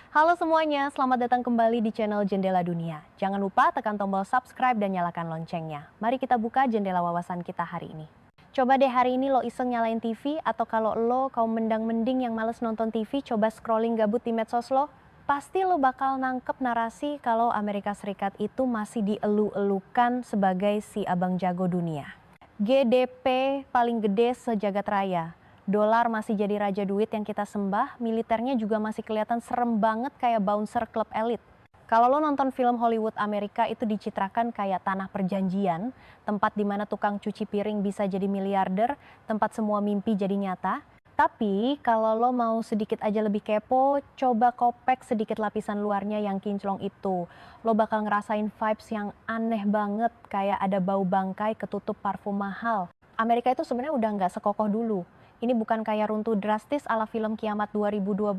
Halo semuanya, selamat datang kembali di channel Jendela Dunia. Jangan lupa tekan tombol subscribe dan nyalakan loncengnya. Mari kita buka jendela wawasan kita hari ini. Coba deh hari ini lo iseng nyalain TV, atau kalau lo kaum mendang-mending yang males nonton TV, coba scrolling gabut di medsos lo. Pasti lo bakal nangkep narasi kalau Amerika Serikat itu masih dielu-elukan sebagai si abang jago dunia. GDP paling gede sejagat raya. Dolar masih jadi raja duit yang kita sembah, militernya juga masih kelihatan serem banget kayak bouncer klub elit. Kalau lo nonton film Hollywood Amerika itu dicitrakan kayak tanah perjanjian, tempat di mana tukang cuci piring bisa jadi miliarder, tempat semua mimpi jadi nyata. Tapi kalau lo mau sedikit aja lebih kepo, coba kopek sedikit lapisan luarnya yang kinclong itu. Lo bakal ngerasain vibes yang aneh banget, kayak ada bau bangkai ketutup parfum mahal. Amerika itu sebenarnya udah nggak sekokoh dulu. Ini bukan kayak runtuh drastis ala film Kiamat 2012,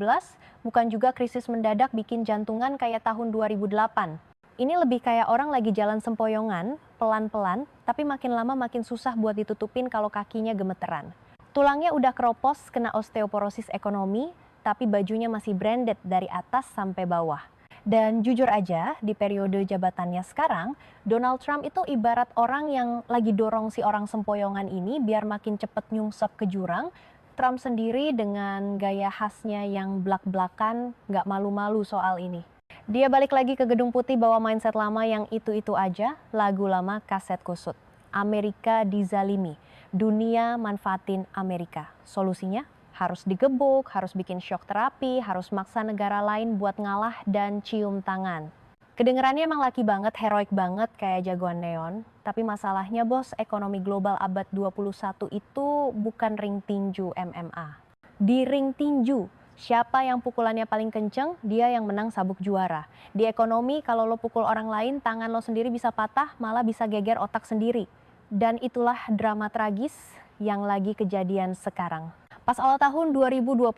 bukan juga krisis mendadak bikin jantungan kayak tahun 2008. Ini lebih kayak orang lagi jalan sempoyongan, pelan-pelan, tapi makin lama makin susah buat ditutupin kalau kakinya gemeteran. Tulangnya udah keropos, kena osteoporosis ekonomi, tapi bajunya masih branded dari atas sampai bawah. Dan jujur aja, di periode jabatannya sekarang, Donald Trump itu ibarat orang yang lagi dorong si orang sempoyongan ini biar makin cepet nyungsep ke jurang. Trump sendiri dengan gaya khasnya yang blak-blakan, nggak malu-malu soal ini. Dia balik lagi ke Gedung Putih bawa mindset lama yang itu-itu aja, lagu lama kaset kusut. Amerika dizalimi, dunia manfaatin Amerika. Solusinya? Harus digebuk, harus bikin shock terapi, harus maksa negara lain buat ngalah dan cium tangan. Kedengerannya emang laki banget, heroik banget kayak jagoan neon. Tapi masalahnya bos, ekonomi global abad 21 itu bukan ring tinju MMA. Di ring tinju, siapa yang pukulannya paling kenceng, dia yang menang sabuk juara. Di ekonomi, kalau lo pukul orang lain, tangan lo sendiri bisa patah, malah bisa geger otak sendiri. Dan itulah drama tragis yang lagi kejadian sekarang. Pas awal tahun 2025,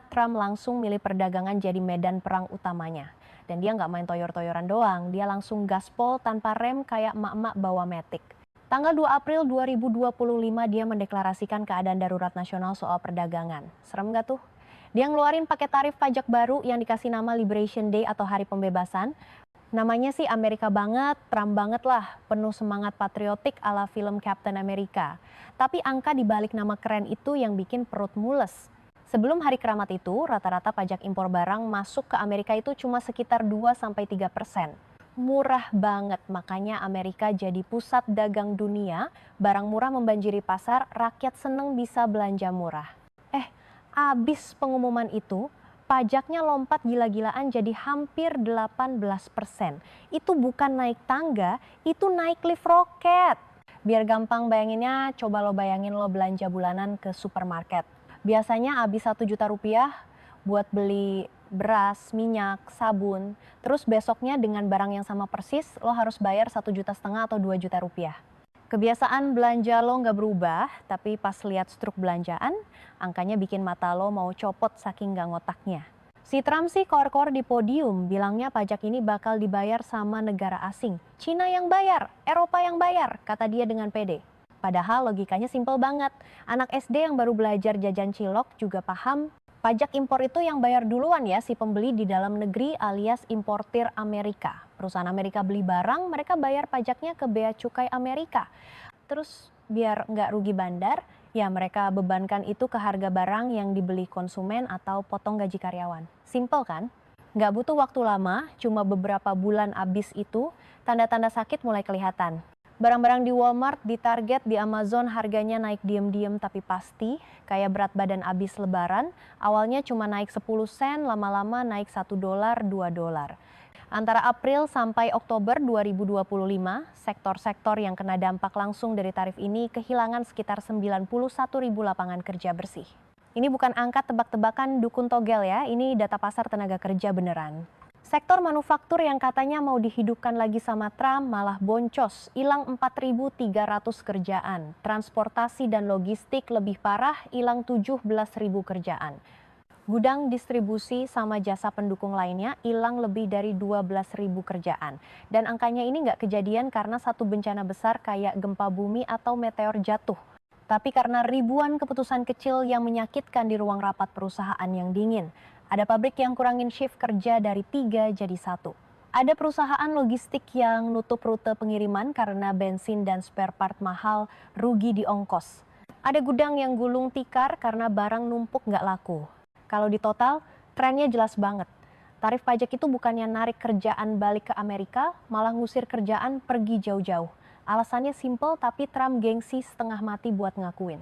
Trump langsung milih perdagangan jadi medan perang utamanya. Dan dia nggak main toyor-toyoran doang, dia langsung gaspol tanpa rem kayak emak-emak bawa Matic. Tanggal 2 April 2025 dia mendeklarasikan keadaan darurat nasional soal perdagangan. Serem nggak tuh? Dia ngeluarin paket tarif pajak baru yang dikasih nama Liberation Day atau Hari Pembebasan. Namanya sih Amerika banget, Trump banget lah, penuh semangat patriotik ala film Captain America. Tapi angka di balik nama keren itu yang bikin perut mules. Sebelum hari keramat itu, rata-rata pajak impor barang masuk ke Amerika itu cuma sekitar 2-3%. Murah banget, makanya Amerika jadi pusat dagang dunia, barang murah membanjiri pasar, rakyat seneng bisa belanja murah. Abis pengumuman itu, pajaknya lompat gila-gilaan jadi hampir 18%. Itu bukan naik tangga, itu naik lift roket. Biar gampang bayanginnya, coba lo bayangin lo belanja bulanan ke supermarket. Biasanya habis 1 juta rupiah buat beli beras, minyak, sabun. Terus besoknya dengan barang yang sama persis, lo harus bayar 1,5 juta atau 2 juta rupiah. Kebiasaan belanja lo nggak berubah, tapi pas lihat struk belanjaan, angkanya bikin mata lo mau copot saking nggak ngotaknya. Si Trump sih kor-kor di podium, bilangnya pajak ini bakal dibayar sama negara asing. Cina yang bayar, Eropa yang bayar, kata dia dengan pede. Padahal logikanya simpel banget. Anak SD yang baru belajar jajan cilok juga paham. Pajak impor itu yang bayar duluan ya si pembeli di dalam negeri alias importir Amerika. Perusahaan Amerika beli barang, mereka bayar pajaknya ke bea cukai Amerika. Terus biar nggak rugi bandar, ya mereka bebankan itu ke harga barang yang dibeli konsumen atau potong gaji karyawan. Simpel kan? Nggak butuh waktu lama, cuma beberapa bulan abis itu, tanda-tanda sakit mulai kelihatan. Barang-barang di Walmart, di Target, di Amazon harganya naik diem-diem tapi pasti, kayak berat badan abis lebaran, awalnya cuma naik 10 sen, lama-lama naik $1, $2. Antara April sampai Oktober 2025, sektor-sektor yang kena dampak langsung dari tarif ini kehilangan sekitar 91.000 lapangan kerja bersih. Ini bukan angka tebak-tebakan dukun togel ya, ini data pasar tenaga kerja beneran. Sektor manufaktur yang katanya mau dihidupkan lagi sama Trump malah boncos, hilang 4.300 kerjaan. Transportasi dan logistik lebih parah, hilang 17.000 kerjaan. Gudang distribusi sama jasa pendukung lainnya hilang lebih dari 12.000 kerjaan. Dan angkanya ini nggak kejadian karena satu bencana besar kayak gempa bumi atau meteor jatuh. Tapi karena ribuan keputusan kecil yang menyakitkan di ruang rapat perusahaan yang dingin. Ada pabrik yang kurangin shift kerja dari 3 jadi 1. Ada perusahaan logistik yang nutup rute pengiriman karena bensin dan spare part mahal, rugi di ongkos. Ada gudang yang gulung tikar karena barang numpuk nggak laku. Kalau di total, trennya jelas banget. Tarif pajak itu bukannya narik kerjaan balik ke Amerika, malah ngusir kerjaan pergi jauh-jauh. Alasannya simple tapi Trump gengsi setengah mati buat ngakuin.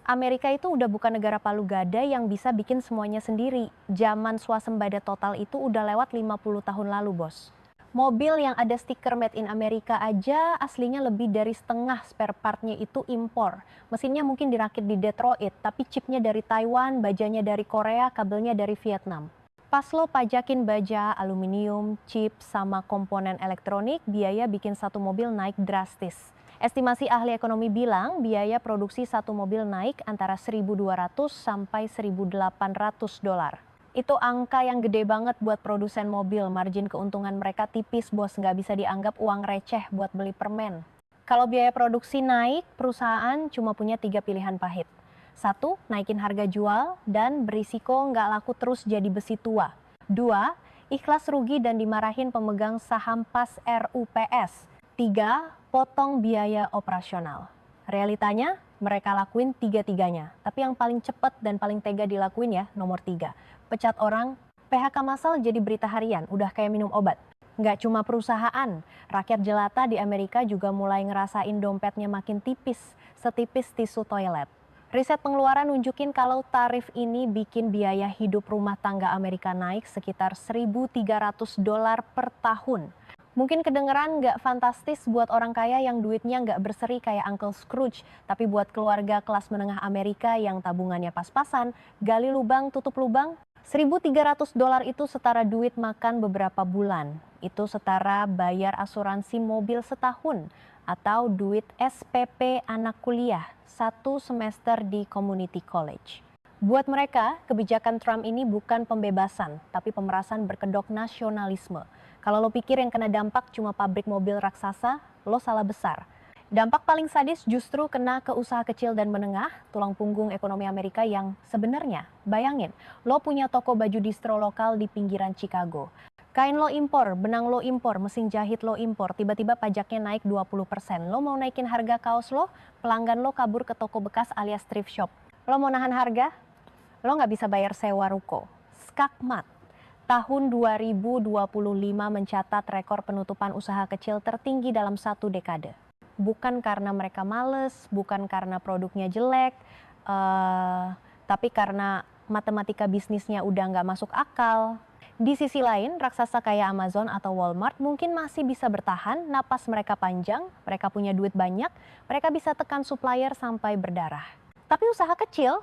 Amerika itu udah bukan negara palu gada yang bisa bikin semuanya sendiri. Zaman swasembada total itu udah lewat 50 tahun lalu, bos. Mobil yang ada stiker Made in Amerika aja aslinya lebih dari setengah spare partnya itu impor. Mesinnya mungkin dirakit di Detroit, tapi chipnya dari Taiwan, bajanya dari Korea, kabelnya dari Vietnam. Pas lo pajakin baja, aluminium, chip, sama komponen elektronik, biaya bikin satu mobil naik drastis. Estimasi ahli ekonomi bilang biaya produksi satu mobil naik antara 1.200 sampai 1.800 dolar. Itu angka yang gede banget buat produsen mobil, margin keuntungan mereka tipis bos, nggak bisa dianggap uang receh buat beli permen. Kalau biaya produksi naik, perusahaan cuma punya 3 pilihan pahit. 1. Naikin harga jual dan berisiko nggak laku terus jadi besi tua. 2. Ikhlas rugi dan dimarahin pemegang saham pas RUPS. 3. Potong biaya operasional. Realitanya, mereka lakuin tiga-tiganya. Tapi yang paling cepat dan paling tega dilakuin ya, nomor 3. Pecat orang, PHK massal jadi berita harian, udah kayak minum obat. Nggak cuma perusahaan, rakyat jelata di Amerika juga mulai ngerasain dompetnya makin tipis, setipis tisu toilet. Riset pengeluaran nunjukin kalau tarif ini bikin biaya hidup rumah tangga Amerika naik sekitar 1.300 dolar per tahun. Mungkin kedengeran nggak fantastis buat orang kaya yang duitnya nggak berseri kayak Uncle Scrooge, tapi buat keluarga kelas menengah Amerika yang tabungannya pas-pasan, gali lubang tutup lubang, 1.300 dolar itu setara duit makan beberapa bulan. Itu setara bayar asuransi mobil setahun atau duit SPP anak kuliah 1 semester di community college. Buat mereka, kebijakan Trump ini bukan pembebasan, tapi pemerasan berkedok nasionalisme. Kalau lo pikir yang kena dampak cuma pabrik mobil raksasa, lo salah besar. Dampak paling sadis justru kena ke usaha kecil dan menengah, tulang punggung ekonomi Amerika yang sebenarnya, bayangin, lo punya toko baju distro lokal di pinggiran Chicago. Kain lo impor, benang lo impor, mesin jahit lo impor, tiba-tiba pajaknya naik 20%. Lo mau naikin harga kaos lo, pelanggan lo kabur ke toko bekas alias thrift shop. Lo mau nahan harga? Lo nggak bisa bayar sewa ruko. Skakmat. Tahun 2025 mencatat rekor penutupan usaha kecil tertinggi dalam 1 dekade. Bukan karena mereka males, bukan karena produknya jelek, tapi karena matematika bisnisnya udah nggak masuk akal. Di sisi lain, raksasa kayak Amazon atau Walmart mungkin masih bisa bertahan, napas mereka panjang, mereka punya duit banyak, mereka bisa tekan supplier sampai berdarah. Tapi usaha kecil,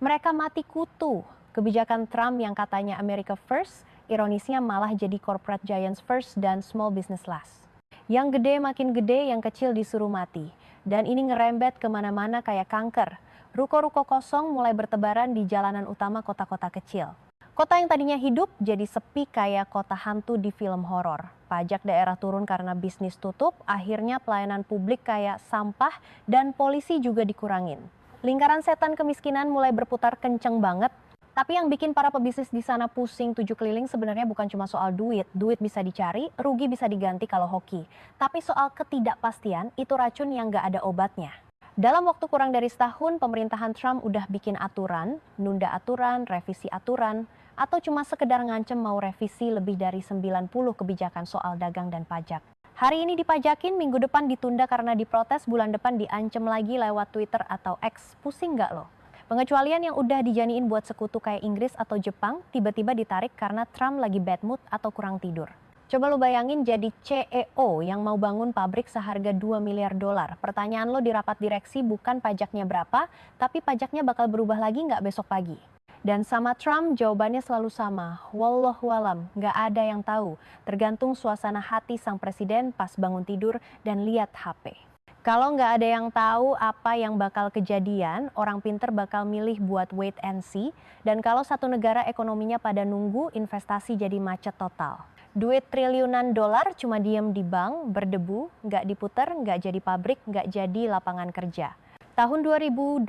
mereka mati kutu. Kebijakan Trump yang katanya America First, ironisnya malah jadi corporate giants first dan small business last. Yang gede makin gede, yang kecil disuruh mati. Dan ini ngerembet kemana-mana kayak kanker. Ruko-ruko kosong mulai bertebaran di jalanan utama kota-kota kecil. Kota yang tadinya hidup jadi sepi kayak kota hantu di film horor. Pajak daerah turun karena bisnis tutup, akhirnya pelayanan publik kayak sampah dan polisi juga dikurangin. Lingkaran setan kemiskinan mulai berputar kenceng banget. Tapi yang bikin para pebisnis di sana pusing 7 keliling sebenarnya bukan cuma soal duit. Duit bisa dicari, rugi bisa diganti kalau hoki. Tapi soal ketidakpastian, itu racun yang nggak ada obatnya. Dalam waktu kurang dari setahun, pemerintahan Trump udah bikin aturan, nunda aturan, revisi aturan, atau cuma sekedar ngancem mau revisi lebih dari 90 kebijakan soal dagang dan pajak. Hari ini dipajakin, minggu depan ditunda karena diprotes, bulan depan diancem lagi lewat Twitter atau X. Pusing nggak lo? Pengecualian yang udah dijaniin buat sekutu kayak Inggris atau Jepang, tiba-tiba ditarik karena Trump lagi bad mood atau kurang tidur. Coba lo bayangin jadi CEO yang mau bangun pabrik seharga 2 miliar dolar. Pertanyaan lo di rapat direksi bukan pajaknya berapa, tapi pajaknya bakal berubah lagi nggak besok pagi. Dan sama Trump jawabannya selalu sama, wallahualam, nggak ada yang tahu. Tergantung suasana hati sang presiden pas bangun tidur dan lihat HP. Kalau nggak ada yang tahu apa yang bakal kejadian, orang pinter bakal milih buat wait and see. Dan kalau satu negara ekonominya pada nunggu, investasi jadi macet total. Duit triliunan dolar cuma diem di bank, berdebu, nggak diputer, nggak jadi pabrik, nggak jadi lapangan kerja. Tahun 2025,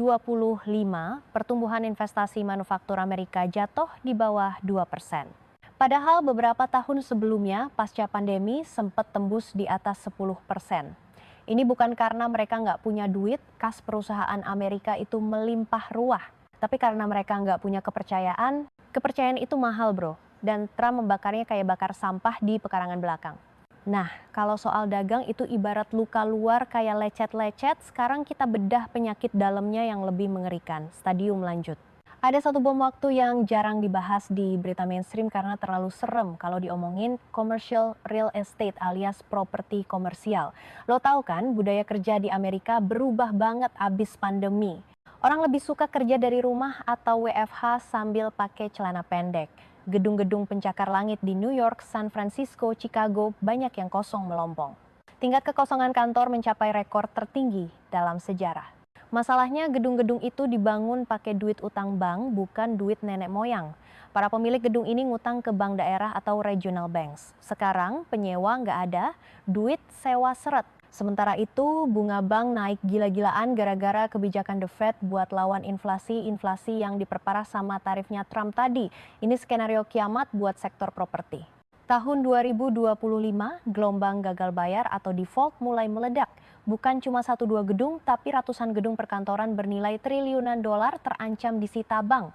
pertumbuhan investasi manufaktur Amerika jatuh di bawah 2%. Padahal beberapa tahun sebelumnya, pasca pandemi, sempat tembus di atas 10%. Ini bukan karena mereka nggak punya duit, kas perusahaan Amerika itu melimpah ruah. Tapi karena mereka nggak punya kepercayaan, kepercayaan itu mahal bro. Dan Trump membakarnya kayak bakar sampah di pekarangan belakang. Nah, kalau soal dagang itu ibarat luka luar kayak lecet-lecet, sekarang kita bedah penyakit dalamnya yang lebih mengerikan, stadium lanjut. Ada satu bom waktu yang jarang dibahas di berita mainstream karena terlalu serem kalau diomongin commercial real estate alias properti komersial. Lo tahu kan budaya kerja di Amerika berubah banget abis pandemi. Orang lebih suka kerja dari rumah atau WFH sambil pakai celana pendek. Gedung-gedung pencakar langit di New York, San Francisco, Chicago banyak yang kosong melompong. Tingkat kekosongan kantor mencapai rekor tertinggi dalam sejarah. Masalahnya gedung-gedung itu dibangun pakai duit utang bank, bukan duit nenek moyang. Para pemilik gedung ini ngutang ke bank daerah atau regional banks. Sekarang penyewa nggak ada, duit sewa seret. Sementara itu bunga bank naik gila-gilaan gara-gara kebijakan The Fed buat lawan inflasi yang diperparah sama tarifnya Trump tadi. Ini skenario kiamat buat sektor properti. Tahun 2025, gelombang gagal bayar atau default mulai meledak. Bukan cuma 1-2 gedung, tapi ratusan gedung perkantoran bernilai triliunan dolar terancam disita bank.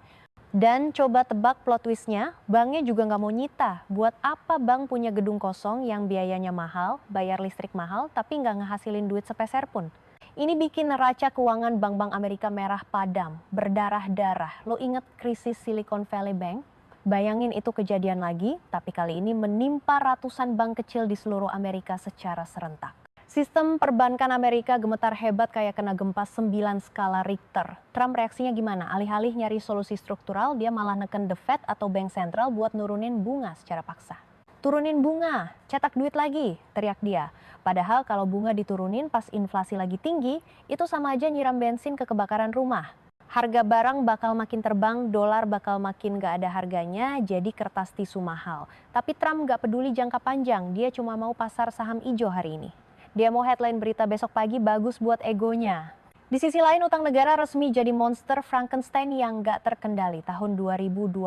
Dan coba tebak plot twistnya, banknya juga nggak mau nyita. Buat apa bank punya gedung kosong yang biayanya mahal, bayar listrik mahal, tapi nggak ngehasilin duit sepeser pun? Ini bikin neraca keuangan bank-bank Amerika merah padam, berdarah-darah. Lo inget krisis Silicon Valley Bank? Bayangin itu kejadian lagi, tapi kali ini menimpa ratusan bank kecil di seluruh Amerika secara serentak. Sistem perbankan Amerika gemetar hebat kayak kena gempa 9 skala Richter. Trump reaksinya gimana? Alih-alih nyari solusi struktural, dia malah neken The Fed atau bank sentral buat nurunin bunga secara paksa. Turunin bunga, cetak duit lagi, teriak dia. Padahal kalau bunga diturunin pas inflasi lagi tinggi, itu sama aja nyiram bensin ke kebakaran rumah. Harga barang bakal makin terbang, dolar bakal makin gak ada harganya, jadi kertas tisu mahal. Tapi Trump gak peduli jangka panjang, dia cuma mau pasar saham hijau hari ini. Dia mau headline berita besok pagi bagus buat egonya. Di sisi lain, utang negara resmi jadi monster Frankenstein yang gak terkendali. Tahun 2025,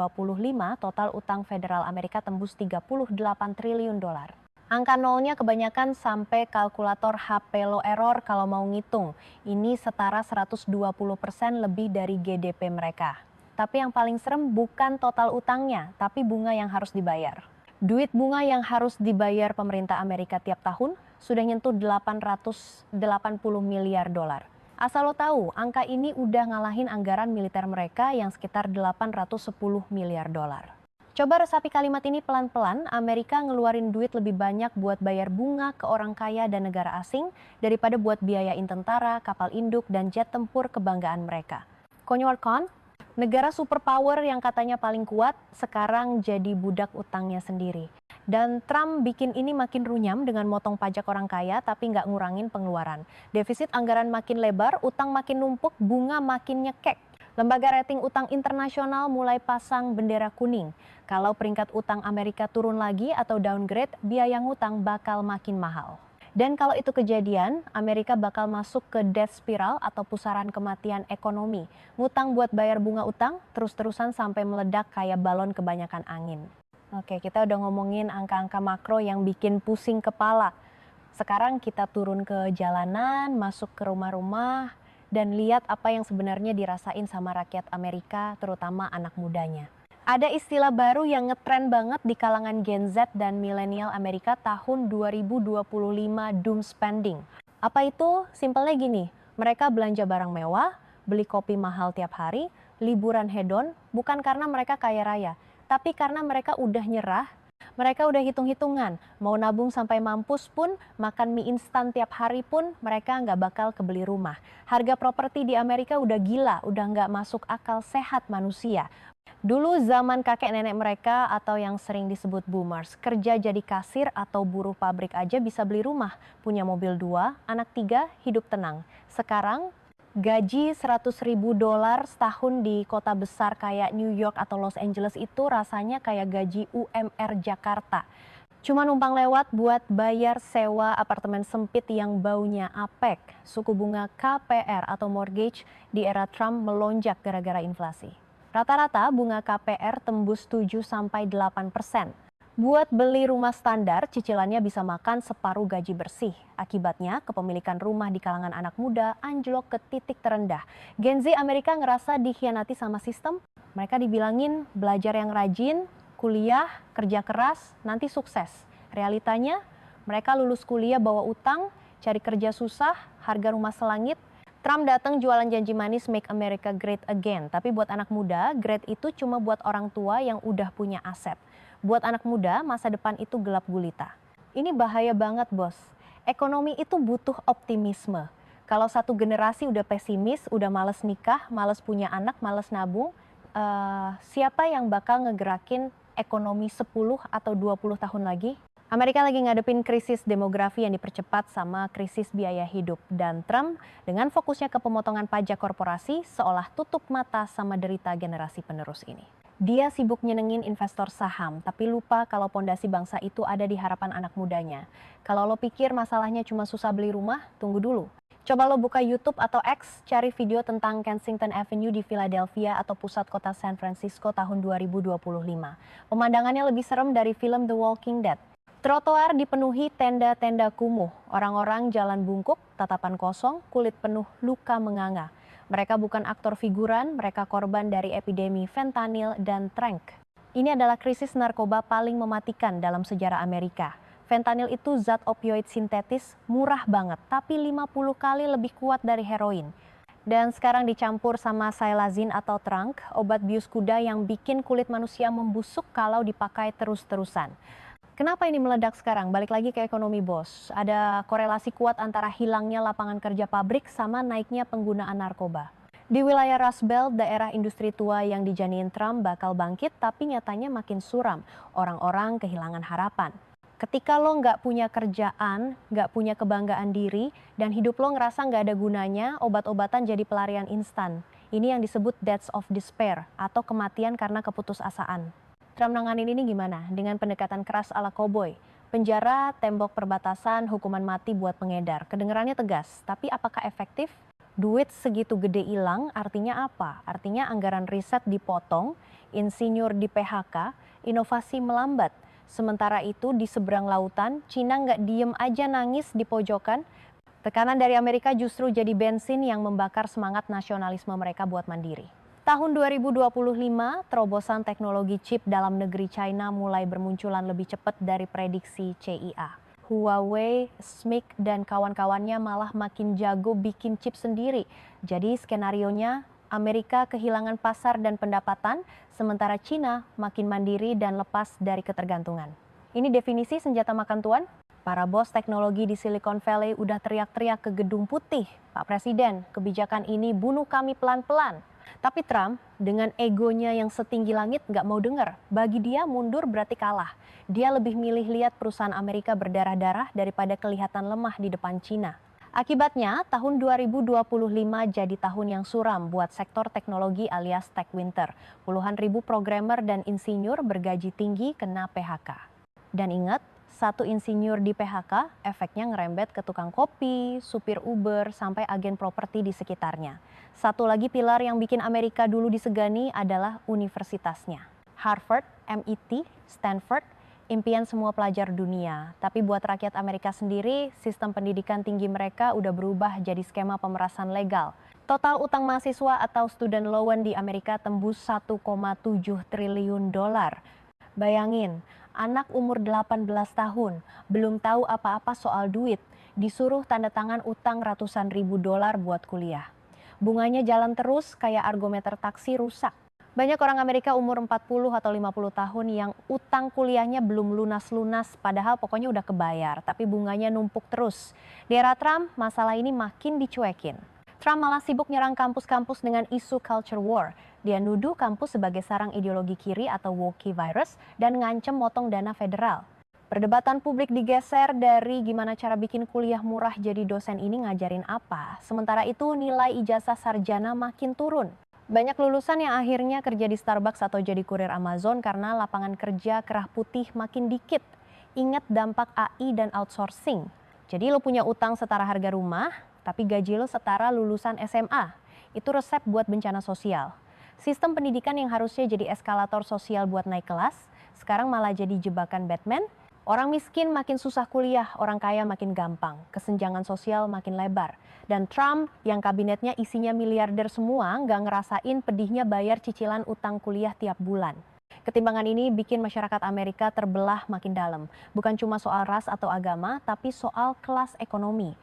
total utang federal Amerika tembus 38 triliun dolar. Angka nolnya kebanyakan sampai kalkulator HP lo error kalau mau ngitung. Ini setara 120% lebih dari GDP mereka. Tapi yang paling serem bukan total utangnya, tapi bunga yang harus dibayar. Duit bunga yang harus dibayar pemerintah Amerika tiap tahun sudah nyentuh 880 miliar dolar. Asal lo tahu, angka ini udah ngalahin anggaran militer mereka yang sekitar 810 miliar dolar. Coba resapi kalimat ini pelan-pelan, Amerika ngeluarin duit lebih banyak buat bayar bunga ke orang kaya dan negara asing daripada buat biayain tentara, kapal induk, dan jet tempur kebanggaan mereka. Konyol kan? Negara superpower yang katanya paling kuat sekarang jadi budak utangnya sendiri. Dan Trump bikin ini makin runyam dengan motong pajak orang kaya tapi nggak ngurangin pengeluaran. Defisit anggaran makin lebar, utang makin numpuk, bunga makin nyekek. Lembaga rating utang internasional mulai pasang bendera kuning. Kalau peringkat utang Amerika turun lagi atau downgrade, biaya ngutang bakal makin mahal. Dan kalau itu kejadian, Amerika bakal masuk ke death spiral atau pusaran kematian ekonomi. Ngutang buat bayar bunga utang, terus-terusan sampai meledak kayak balon kebanyakan angin. Oke, kita udah ngomongin angka-angka makro yang bikin pusing kepala. Sekarang kita turun ke jalanan, masuk ke rumah-rumah, dan lihat apa yang sebenarnya dirasain sama rakyat Amerika, terutama anak mudanya. Ada istilah baru yang ngetren banget di kalangan Gen Z dan milenial Amerika tahun 2025, doom spending. Apa itu? Simpelnya gini, mereka belanja barang mewah, beli kopi mahal tiap hari, liburan hedon, bukan karena mereka kaya raya, tapi karena mereka udah nyerah, mereka udah hitung-hitungan, mau nabung sampai mampus pun, makan mie instan tiap hari pun, mereka nggak bakal kebeli rumah. Harga properti di Amerika udah gila, udah nggak masuk akal sehat manusia. Dulu zaman kakek nenek mereka atau yang sering disebut boomers, kerja jadi kasir atau buruh pabrik aja bisa beli rumah, punya mobil 2, anak 3, hidup tenang. Sekarang gaji $100.000 setahun di kota besar kayak New York atau Los Angeles itu rasanya kayak gaji UMR Jakarta. Cuma numpang lewat buat bayar sewa apartemen sempit yang baunya apek. Suku bunga KPR atau mortgage di era Trump melonjak gara-gara inflasi. Rata-rata bunga KPR tembus 7-8%. Buat beli rumah standar, cicilannya bisa makan separuh gaji bersih. Akibatnya, kepemilikan rumah di kalangan anak muda anjlok ke titik terendah. Gen Z Amerika ngerasa dikhianati sama sistem. Mereka dibilangin belajar yang rajin, kuliah, kerja keras, nanti sukses. Realitanya, mereka lulus kuliah bawa utang, cari kerja susah, harga rumah selangit. Trump datang jualan janji manis Make America Great Again. Tapi buat anak muda, great itu cuma buat orang tua yang udah punya aset. Buat anak muda, masa depan itu gelap gulita. Ini bahaya banget, bos. Ekonomi itu butuh optimisme. Kalau satu generasi udah pesimis, udah males nikah, males punya anak, males nabung, siapa yang bakal ngegerakin ekonomi 10 atau 20 tahun lagi? Amerika lagi ngadepin krisis demografi yang dipercepat sama krisis biaya hidup. Dan Trump dengan fokusnya ke pemotongan pajak korporasi seolah tutup mata sama derita generasi penerus ini. Dia sibuk nyenengin investor saham, tapi lupa kalau pondasi bangsa itu ada di harapan anak mudanya. Kalau lo pikir masalahnya cuma susah beli rumah, tunggu dulu. Coba lo buka YouTube atau X, cari video tentang Kensington Avenue di Philadelphia atau pusat kota San Francisco tahun 2025. Pemandangannya lebih serem dari film The Walking Dead. Trotoar dipenuhi tenda-tenda kumuh, orang-orang jalan bungkuk, tatapan kosong, kulit penuh luka menganga. Mereka bukan aktor figuran, mereka korban dari epidemi fentanyl dan trank. Ini adalah krisis narkoba paling mematikan dalam sejarah Amerika. Fentanyl itu zat opioid sintetis, murah banget, tapi 50 kali lebih kuat dari heroin. Dan sekarang dicampur sama psilazin atau trank, obat bius kuda yang bikin kulit manusia membusuk kalau dipakai terus-terusan. Kenapa ini meledak sekarang? Balik lagi ke ekonomi, bos. Ada korelasi kuat antara hilangnya lapangan kerja pabrik sama naiknya penggunaan narkoba. Di wilayah Rust Belt, daerah industri tua yang dijaniin Trump bakal bangkit, tapi nyatanya makin suram. Orang-orang kehilangan harapan. Ketika lo nggak punya kerjaan, nggak punya kebanggaan diri, dan hidup lo ngerasa nggak ada gunanya, obat-obatan jadi pelarian instan. Ini yang disebut deaths of despair atau kematian karena keputusasaan. Trump nanganin ini gimana? Dengan pendekatan keras ala koboi. Penjara, tembok perbatasan, hukuman mati buat pengedar. Kedengarannya tegas, tapi apakah efektif? Duit segitu gede hilang artinya apa? Artinya anggaran riset dipotong, insinyur di PHK, inovasi melambat. Sementara itu di seberang lautan, Cina nggak diem aja nangis di pojokan. Tekanan dari Amerika justru jadi bensin yang membakar semangat nasionalisme mereka buat mandiri. Tahun 2025, terobosan teknologi chip dalam negeri China mulai bermunculan lebih cepat dari prediksi CIA. Huawei, SMIC, dan kawan-kawannya malah makin jago bikin chip sendiri. Jadi skenarionya Amerika kehilangan pasar dan pendapatan, sementara Cina makin mandiri dan lepas dari ketergantungan. Ini definisi senjata makan tuan? Para bos teknologi di Silicon Valley udah teriak-teriak ke Gedung Putih. Pak Presiden, kebijakan ini bunuh kami pelan-pelan. Tapi Trump dengan egonya yang setinggi langit nggak mau dengar. Bagi dia mundur berarti kalah. Dia lebih milih lihat perusahaan Amerika berdarah-darah daripada kelihatan lemah di depan Cina. Akibatnya tahun 2025 jadi tahun yang suram buat sektor teknologi alias tech winter. Puluhan ribu programmer dan insinyur bergaji tinggi kena PHK. Dan ingat, satu insinyur di PHK efeknya ngerembet ke tukang kopi, supir Uber, sampai agen properti di sekitarnya. Satu lagi pilar yang bikin Amerika dulu disegani adalah universitasnya. Harvard, MIT, Stanford, impian semua pelajar dunia. Tapi buat rakyat Amerika sendiri, sistem pendidikan tinggi mereka udah berubah jadi skema pemerasan legal. Total utang mahasiswa atau student loan di Amerika tembus 1,7 triliun dolar. Bayangin, anak umur 18 tahun, belum tahu apa-apa soal duit, disuruh tanda tangan utang ratusan ribu dolar buat kuliah. Bunganya jalan terus kayak argometer taksi rusak. Banyak orang Amerika umur 40 atau 50 tahun yang utang kuliahnya belum lunas-lunas, padahal pokoknya udah kebayar, tapi bunganya numpuk terus. Di era Trump, masalah ini makin dicuekin. Trump malah sibuk nyerang kampus-kampus dengan isu culture war. Dia nuduh kampus sebagai sarang ideologi kiri atau woke virus dan ngancem motong dana federal. Perdebatan publik digeser dari gimana cara bikin kuliah murah jadi dosen ini ngajarin apa. Sementara itu nilai ijazah sarjana makin turun. Banyak lulusan yang akhirnya kerja di Starbucks atau jadi kurir Amazon karena lapangan kerja kerah putih makin dikit. Ingat dampak AI dan outsourcing. Jadi lo punya utang setara harga rumah, tapi gaji lo setara lulusan SMA. Itu resep buat bencana sosial. Sistem pendidikan yang harusnya jadi eskalator sosial buat naik kelas, sekarang malah jadi jebakan Batman. Orang miskin makin susah kuliah, orang kaya makin gampang, kesenjangan sosial makin lebar. Dan Trump yang kabinetnya isinya miliarder semua nggak ngerasain pedihnya bayar cicilan utang kuliah tiap bulan. Ketimbangan ini bikin masyarakat Amerika terbelah makin dalam. Bukan cuma soal ras atau agama, tapi soal kelas ekonomi.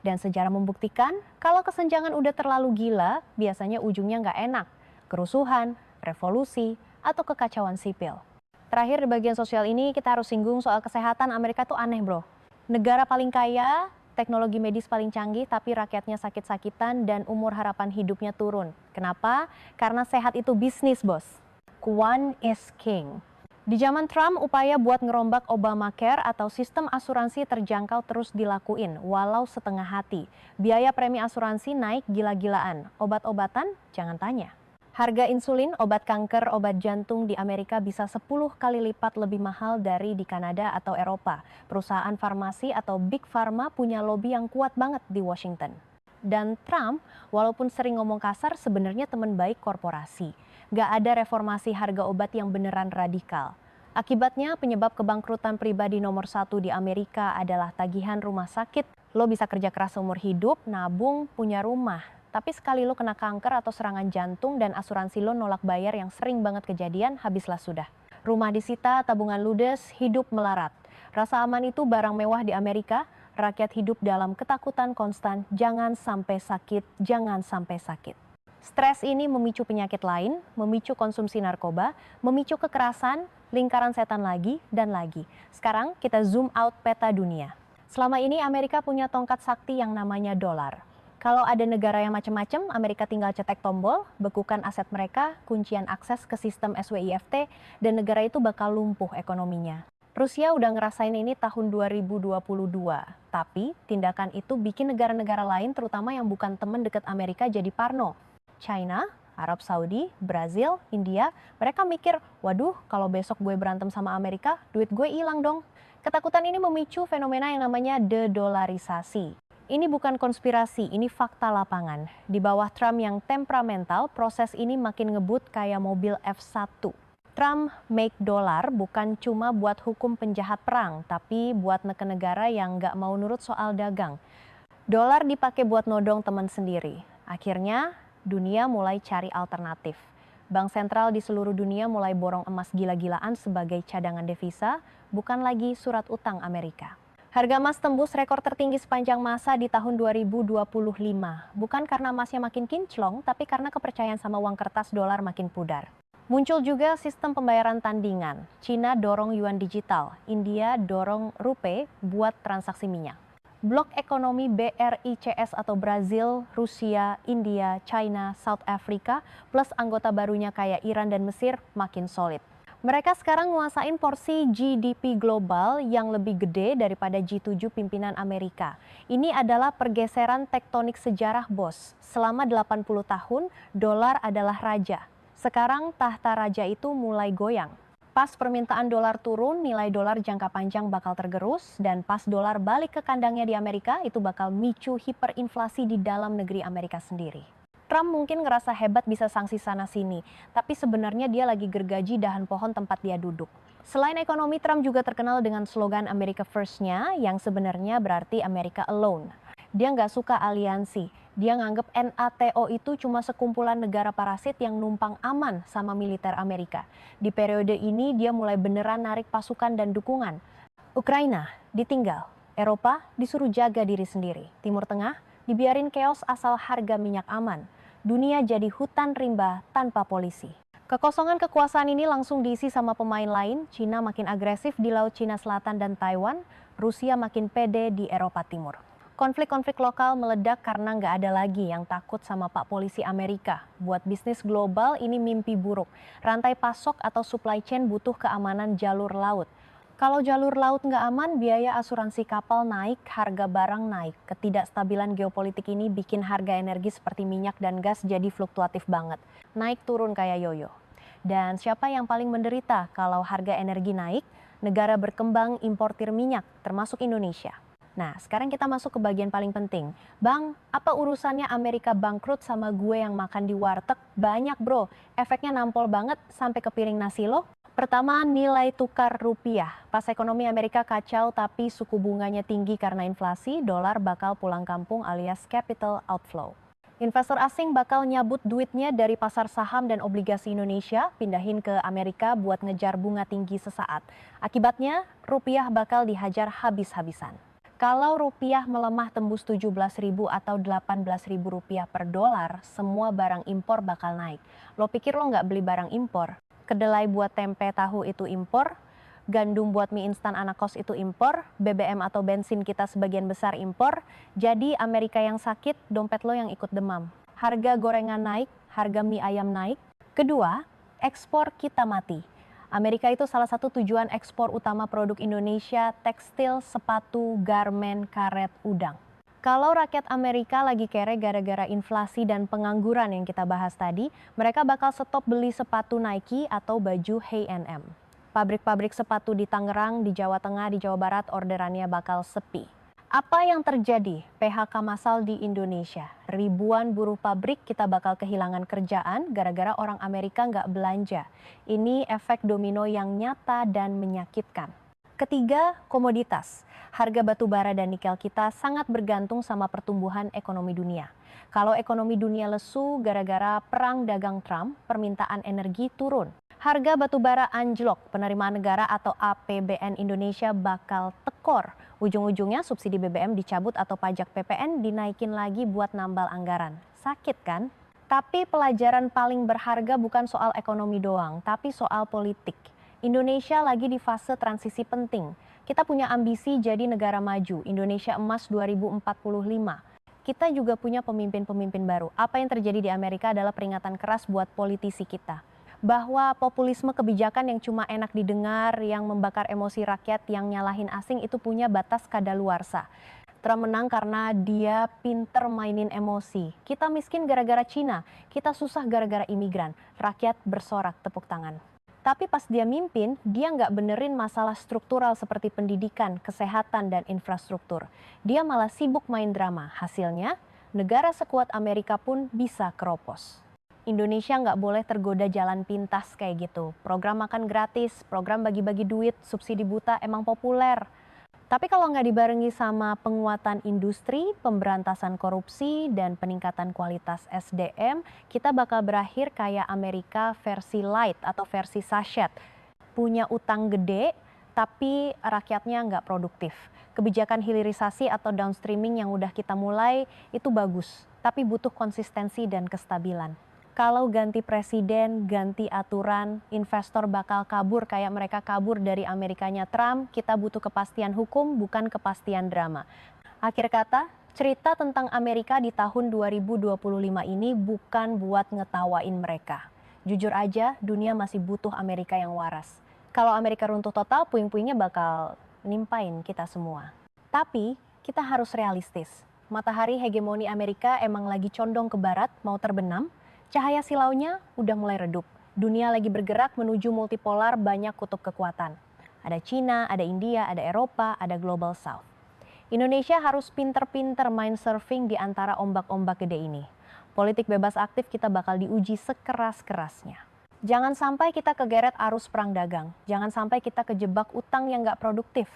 Dan sejarah membuktikan kalau kesenjangan udah terlalu gila, biasanya ujungnya nggak enak. Kerusuhan, revolusi, atau kekacauan sipil. Terakhir di bagian sosial ini kita harus singgung soal kesehatan. Amerika tuh aneh bro. Negara paling kaya, teknologi medis paling canggih, tapi rakyatnya sakit-sakitan dan umur harapan hidupnya turun. Kenapa? Karena sehat itu bisnis bos. One is king. Di zaman Trump, upaya buat ngerombak Obamacare atau sistem asuransi terjangkau terus dilakuin, walau setengah hati. Biaya premi asuransi naik gila-gilaan. Obat-obatan? Jangan tanya. Harga insulin, obat kanker, obat jantung di Amerika bisa 10 kali lipat lebih mahal dari di Kanada atau Eropa. Perusahaan farmasi atau Big Pharma punya lobby yang kuat banget di Washington. Dan Trump, walaupun sering ngomong kasar, sebenarnya teman baik korporasi. Gak ada reformasi harga obat yang beneran radikal. Akibatnya penyebab kebangkrutan pribadi nomor 1 di Amerika adalah tagihan rumah sakit. Lo bisa kerja keras seumur hidup, nabung, punya rumah. Tapi sekali lo kena kanker atau serangan jantung dan asuransi lo nolak bayar yang sering banget kejadian, habislah sudah. Rumah disita, tabungan ludes, hidup melarat. Rasa aman itu barang mewah di Amerika, rakyat hidup dalam ketakutan konstan, jangan sampai sakit, jangan sampai sakit. Stres ini memicu penyakit lain, memicu konsumsi narkoba, memicu kekerasan, lingkaran setan lagi, dan lagi. Sekarang kita zoom out peta dunia. Selama ini Amerika punya tongkat sakti yang namanya dolar. Kalau ada negara yang macam-macam, Amerika tinggal cetek tombol, bekukan aset mereka, kuncian akses ke sistem SWIFT, dan negara itu bakal lumpuh ekonominya. Rusia udah ngerasain ini tahun 2022, tapi tindakan itu bikin negara-negara lain, terutama yang bukan teman dekat Amerika, jadi parno. China, Arab Saudi, Brazil, India, mereka mikir, waduh kalau besok gue berantem sama Amerika, duit gue hilang dong. Ketakutan ini memicu fenomena yang namanya de-dolarisasi. Ini bukan konspirasi, ini fakta lapangan. Di bawah Trump yang temperamental, proses ini makin ngebut kayak mobil F1. Trump make dolar bukan cuma buat hukum penjahat perang, tapi buat neken negara yang nggak mau nurut soal dagang. Dolar dipakai buat nodong teman sendiri. Akhirnya, dunia mulai cari alternatif. Bank sentral di seluruh dunia mulai borong emas gila-gilaan sebagai cadangan devisa, bukan lagi surat utang Amerika. Harga emas tembus rekor tertinggi sepanjang masa di tahun 2025. Bukan karena emasnya makin kinclong, tapi karena kepercayaan sama uang kertas dolar makin pudar. Muncul juga sistem pembayaran tandingan. Cina dorong yuan digital, India dorong rupiah buat transaksi minyak. Blok ekonomi BRICS atau Brazil, Rusia, India, China, South Africa, plus anggota barunya kayak Iran dan Mesir makin solid. Mereka sekarang nguasain porsi GDP global yang lebih gede daripada G7 pimpinan Amerika. Ini adalah pergeseran tektonik sejarah bos. Selama 80 tahun, dolar adalah raja. Sekarang tahta raja itu mulai goyang. Pas permintaan dolar turun, nilai dolar jangka panjang bakal tergerus. Dan pas dolar balik ke kandangnya di Amerika, itu bakal micu hiperinflasi di dalam negeri Amerika sendiri. Trump mungkin ngerasa hebat bisa sanksi sana-sini, tapi sebenarnya dia lagi gergaji dahan pohon tempat dia duduk. Selain ekonomi, Trump juga terkenal dengan slogan America First-nya yang sebenarnya berarti America Alone. Dia nggak suka aliansi. Dia nganggep NATO itu cuma sekumpulan negara parasit yang numpang aman sama militer Amerika. Di periode ini dia mulai beneran narik pasukan dan dukungan. Ukraina ditinggal, Eropa disuruh jaga diri sendiri. Timur Tengah dibiarin chaos asal harga minyak aman. Dunia jadi hutan rimba tanpa polisi. Kekosongan kekuasaan ini langsung diisi sama pemain lain. Cina makin agresif di Laut Cina Selatan dan Taiwan. Rusia makin pede di Eropa Timur. Konflik-konflik lokal meledak karena nggak ada lagi yang takut sama Pak Polisi Amerika. Buat bisnis global ini mimpi buruk. Rantai pasok atau supply chain butuh keamanan jalur laut. Kalau jalur laut nggak aman, biaya asuransi kapal naik, harga barang naik. Ketidakstabilan geopolitik ini bikin harga energi seperti minyak dan gas jadi fluktuatif banget. Naik turun kayak yoyo. Dan siapa yang paling menderita kalau harga energi naik? negara berkembang importir minyak, termasuk Indonesia. Nah, sekarang kita masuk ke bagian paling penting. Bang, apa urusannya Amerika bangkrut sama gue yang makan di warteg? Banyak bro, efeknya nampol banget sampai ke piring nasi lo. Pertama, nilai tukar rupiah. Pas ekonomi Amerika kacau tapi suku bunganya tinggi karena inflasi, dolar bakal pulang kampung alias capital outflow. Investor asing bakal nyabut duitnya dari pasar saham dan obligasi Indonesia, pindahin ke Amerika buat ngejar bunga tinggi sesaat. Akibatnya, rupiah bakal dihajar habis-habisan. Kalau rupiah melemah tembus 17.000 atau 18.000 rupiah per dolar, semua barang impor bakal naik. Lo pikir lo nggak beli barang impor? Kedelai buat tempe tahu itu impor, gandum buat mie instan anak kos itu impor, BBM atau bensin kita sebagian besar impor. Jadi Amerika yang sakit, dompet lo yang ikut demam. Harga gorengan naik, harga mie ayam naik. Kedua, ekspor kita mati. Amerika itu salah satu tujuan ekspor utama produk Indonesia, tekstil, sepatu, garmen, karet, udang. Kalau rakyat Amerika lagi kere gara-gara inflasi dan pengangguran yang kita bahas tadi, mereka bakal stop beli sepatu Nike atau baju H&M. Pabrik-pabrik sepatu di Tangerang, di Jawa Tengah, di Jawa Barat orderannya bakal sepi. Apa yang terjadi? PHK massal di Indonesia. Ribuan buruh pabrik kita bakal kehilangan kerjaan gara-gara orang Amerika nggak belanja. Ini efek domino yang nyata dan menyakitkan. Ketiga, komoditas. Harga batu bara dan nikel kita sangat bergantung sama pertumbuhan ekonomi dunia. Kalau ekonomi dunia lesu gara-gara perang dagang Trump, permintaan energi turun. Harga batu bara anjlok, penerimaan negara atau APBN Indonesia bakal tekor. Ujung-ujungnya subsidi BBM dicabut atau pajak PPN dinaikin lagi buat nambal anggaran. Sakit kan? Tapi pelajaran paling berharga bukan soal ekonomi doang, tapi soal politik. Indonesia lagi di fase transisi penting. Kita punya ambisi jadi negara maju, Indonesia Emas 2045. Kita juga punya pemimpin-pemimpin baru. Apa yang terjadi di Amerika adalah peringatan keras buat politisi kita. Bahwa populisme kebijakan yang cuma enak didengar, yang membakar emosi rakyat, yang nyalahin asing itu punya batas kadaluarsa. Trump menang karena dia pinter mainin emosi. Kita miskin gara-gara Cina, kita susah gara-gara imigran. Rakyat bersorak tepuk tangan. Tapi pas dia mimpin, dia nggak benerin masalah struktural seperti pendidikan, kesehatan, dan infrastruktur. Dia malah sibuk main drama. Hasilnya, negara sekuat Amerika pun bisa keropos. Indonesia nggak boleh tergoda jalan pintas kayak gitu. Program makan gratis, program bagi-bagi duit, subsidi buta emang populer. Tapi kalau nggak dibarengi sama penguatan industri, pemberantasan korupsi, dan peningkatan kualitas SDM, kita bakal berakhir kayak Amerika versi light atau versi sachet. Punya utang gede, tapi rakyatnya nggak produktif. Kebijakan hilirisasi atau downstreaming yang udah kita mulai itu bagus, tapi butuh konsistensi dan kestabilan. Kalau ganti presiden, ganti aturan, investor bakal kabur kayak mereka kabur dari Amerikanya Trump. Kita butuh kepastian hukum, bukan kepastian drama. Akhir kata, cerita tentang Amerika di tahun 2025 ini bukan buat ngetawain mereka. Jujur aja, dunia masih butuh Amerika yang waras. Kalau Amerika runtuh total, puing-puingnya bakal nimpain kita semua. Tapi, kita harus realistis. Matahari hegemoni Amerika emang lagi condong ke barat, mau terbenam. Cahaya silaunya udah mulai redup. Dunia lagi bergerak menuju multipolar, banyak kutub kekuatan. Ada Cina, ada India, ada Eropa, ada Global South. Indonesia harus pinter-pinter main surfing di antara ombak-ombak gede ini. Politik bebas aktif kita bakal diuji sekeras-kerasnya. Jangan sampai kita kegeret arus perang dagang. Jangan sampai kita kejebak utang yang nggak produktif.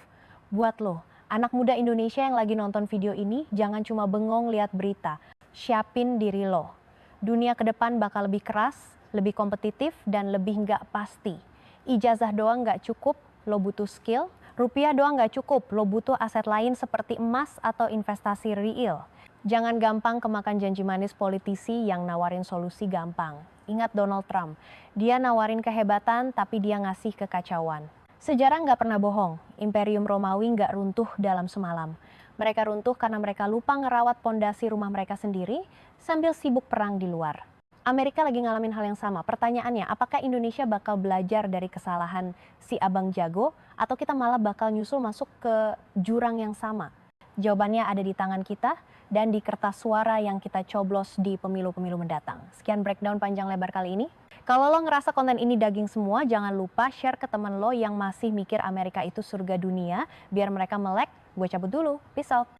Buat lo, anak muda Indonesia yang lagi nonton video ini, jangan cuma bengong lihat berita. Siapin diri lo. Dunia ke depan bakal lebih keras, lebih kompetitif, dan lebih nggak pasti. Ijazah doang nggak cukup, lo butuh skill. Rupiah doang nggak cukup, lo butuh aset lain seperti emas atau investasi real. Jangan gampang kemakan janji manis politisi yang nawarin solusi gampang. Ingat Donald Trump, dia nawarin kehebatan tapi dia ngasih kekacauan. Sejarah nggak pernah bohong, Imperium Romawi nggak runtuh dalam semalam. Mereka runtuh karena mereka lupa ngerawat pondasi rumah mereka sendiri sambil sibuk perang di luar. Amerika lagi ngalamin hal yang sama. Pertanyaannya, apakah Indonesia bakal belajar dari kesalahan si Abang Jago atau kita malah bakal nyusul masuk ke jurang yang sama? Jawabannya ada di tangan kita. dan di kertas suara yang kita coblos di pemilu-pemilu mendatang. Sekian breakdown panjang lebar kali ini. Kalau lo ngerasa konten ini daging semua, jangan lupa share ke temen lo yang masih mikir Amerika itu surga dunia, biar mereka melek. Gue cabut dulu, peace out.